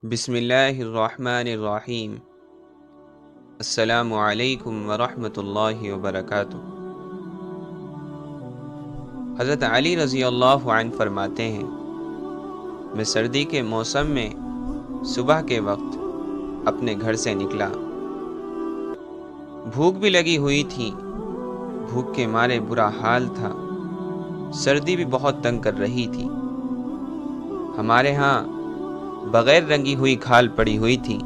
بسم اللہ الرحمن الرحیم۔ السلام علیکم ورحمۃ اللہ وبرکاتہ۔ حضرت علی رضی اللہ عنہ فرماتے ہیں، میں سردی کے موسم میں صبح کے وقت اپنے گھر سے نکلا۔ بھوک بھی لگی ہوئی تھی، بھوک کے مارے برا حال تھا، سردی بھی بہت تنگ کر رہی تھی۔ ہمارے ہاں بغیر رنگی ہوئی کھال پڑی ہوئی تھی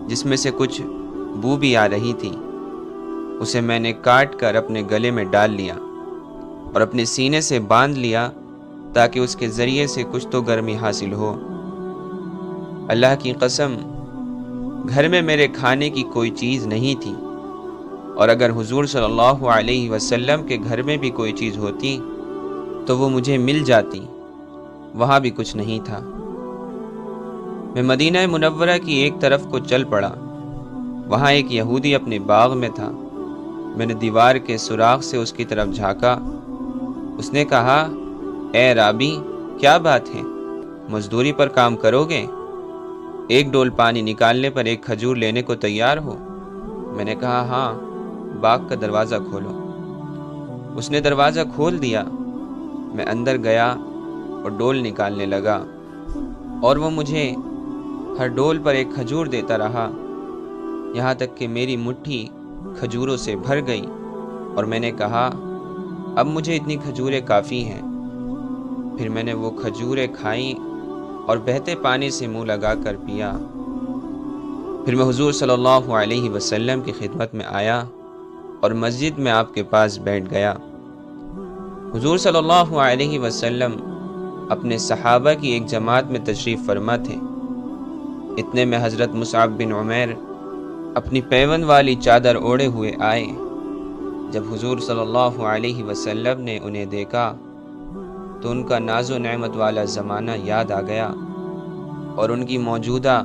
جس میں سے کچھ بو بھی آ رہی تھی۔ اسے میں نے کاٹ کر اپنے گلے میں ڈال لیا اور اپنے سینے سے باندھ لیا تاکہ اس کے ذریعے سے کچھ تو گرمی حاصل ہو۔ اللہ کی قسم، گھر میں میرے کھانے کی کوئی چیز نہیں تھی، اور اگر حضور صلی اللہ علیہ وسلم کے گھر میں بھی کوئی چیز ہوتی تو وہ مجھے مل جاتی، وہاں بھی کچھ نہیں تھا۔ میں مدینہ منورہ کی ایک طرف کو چل پڑا۔ وہاں ایک یہودی اپنے باغ میں تھا۔ میں نے دیوار کے سوراخ سے اس کی طرف جھانکا۔ اس نے کہا، اے رابی، کیا بات ہے، مزدوری پر کام کرو گے؟ ایک ڈول پانی نکالنے پر ایک کھجور لینے کو تیار ہو؟ میں نے کہا، ہاں، باغ کا دروازہ کھولو۔ اس نے دروازہ کھول دیا۔ میں اندر گیا اور ڈول نکالنے لگا، اور وہ مجھے ہر ڈول پر ایک کھجور دیتا رہا، یہاں تک کہ میری مٹھی کھجوروں سے بھر گئی، اور میں نے کہا، اب مجھے اتنی کھجوریں کافی ہیں۔ پھر میں نے وہ کھجوریں کھائیں اور بہتے پانی سے منہ لگا کر پیا۔ پھر میں حضور صلی اللہ علیہ وسلم کی خدمت میں آیا اور مسجد میں آپ کے پاس بیٹھ گیا۔ حضور صلی اللہ علیہ وسلم اپنے صحابہ کی ایک جماعت میں تشریف فرما تھے۔ اتنے میں حضرت مصعب بن عمیر اپنی پیون والی چادر اوڑھے ہوئے آئے۔ جب حضور صلی اللہ علیہ وسلم نے انہیں دیکھا تو ان کا ناز و نعمت والا زمانہ یاد آ گیا، اور ان کی موجودہ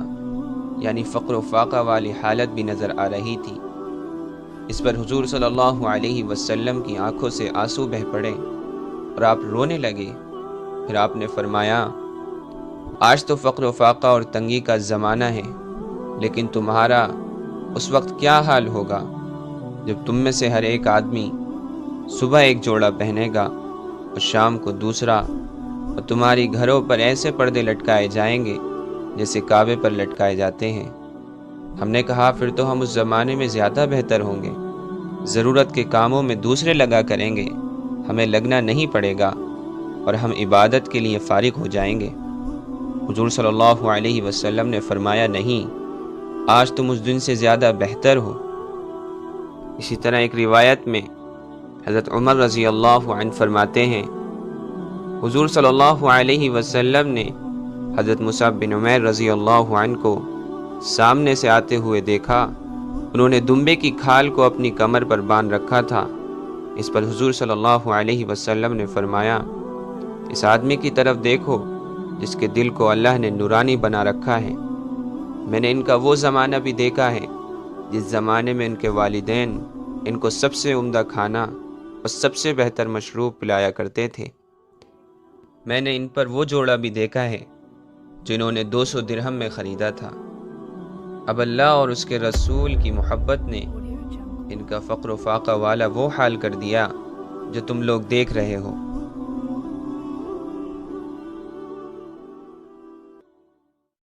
یعنی فقر و فاقہ والی حالت بھی نظر آ رہی تھی۔ اس پر حضور صلی اللہ علیہ وسلم کی آنکھوں سے آنسو بہہ پڑے اور آپ رونے لگے۔ پھر آپ نے فرمایا، آج تو فقر و فاقہ اور تنگی کا زمانہ ہے، لیکن تمہارا اس وقت کیا حال ہوگا جب تم میں سے ہر ایک آدمی صبح ایک جوڑا پہنے گا اور شام کو دوسرا، اور تمہاری گھروں پر ایسے پردے لٹکائے جائیں گے جیسے کعبے پر لٹکائے جاتے ہیں۔ ہم نے کہا، پھر تو ہم اس زمانے میں زیادہ بہتر ہوں گے، ضرورت کے کاموں میں دوسرے لگا کریں گے، ہمیں لگنا نہیں پڑے گا اور ہم عبادت کے لیے فارغ ہو جائیں گے۔ حضور صلی اللہ علیہ وسلم نے فرمایا، نہیں، آج تم اس دن سے زیادہ بہتر ہو۔ اسی طرح ایک روایت میں حضرت عمر رضی اللہ عنہ فرماتے ہیں، حضور صلی اللہ علیہ وسلم نے حضرت مصعب بن عمیر رضی اللہ عنہ کو سامنے سے آتے ہوئے دیکھا۔ انہوں نے دمبے کی کھال کو اپنی کمر پر باندھ رکھا تھا۔ اس پر حضور صلی اللہ علیہ وسلم نے فرمایا، اس آدمی کی طرف دیکھو جس کے دل کو اللہ نے نورانی بنا رکھا ہے۔ میں نے ان کا وہ زمانہ بھی دیکھا ہے جس زمانے میں ان کے والدین ان کو سب سے عمدہ کھانا اور سب سے بہتر مشروب پلایا کرتے تھے۔ میں نے ان پر وہ جوڑا بھی دیکھا ہے جنہوں نے 200 درہم میں خریدا تھا۔ اب اللہ اور اس کے رسول کی محبت نے ان کا فقر و فاقہ والا وہ حال کر دیا جو تم لوگ دیکھ رہے ہو۔